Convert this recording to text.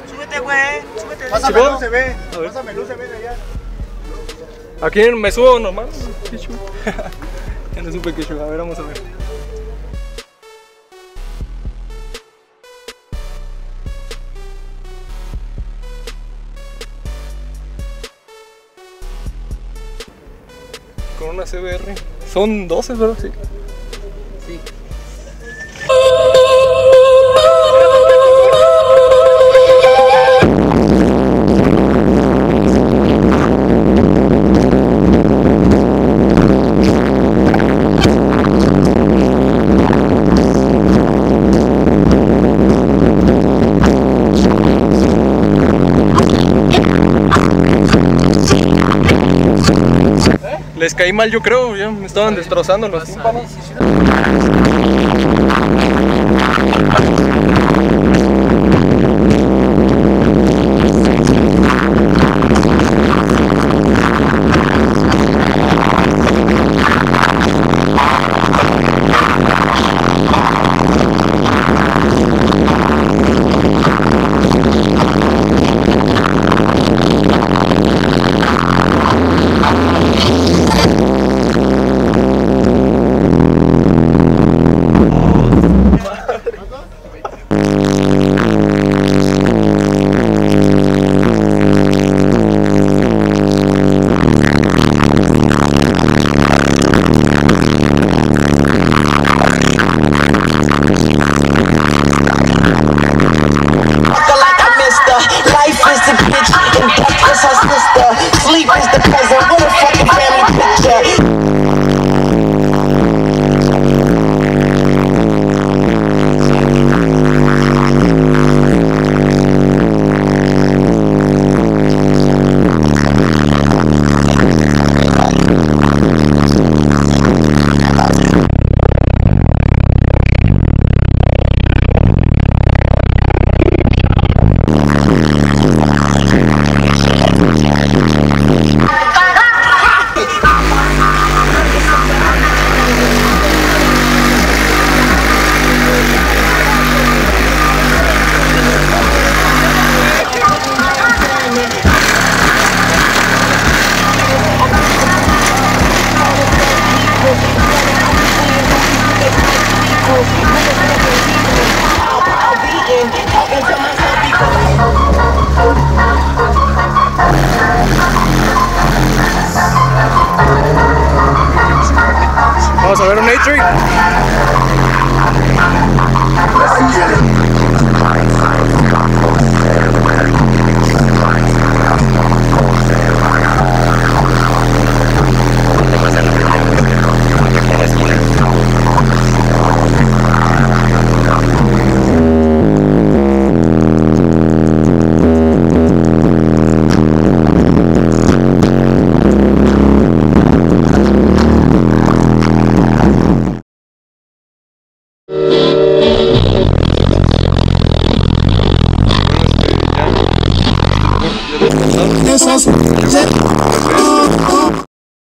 Súbete, güey, súbete. Pásame luz, se ve. Pásame luz, se ve de allá. Aquí me subo normal. Ya no supe que yo. A ver, vamos a ver. Con una CVR. Son 12, ¿verdad? Sí. Sí. Les caí mal, yo creo, ya me estaban destrozando los tímpanos. Vamos a ver un A-Tree.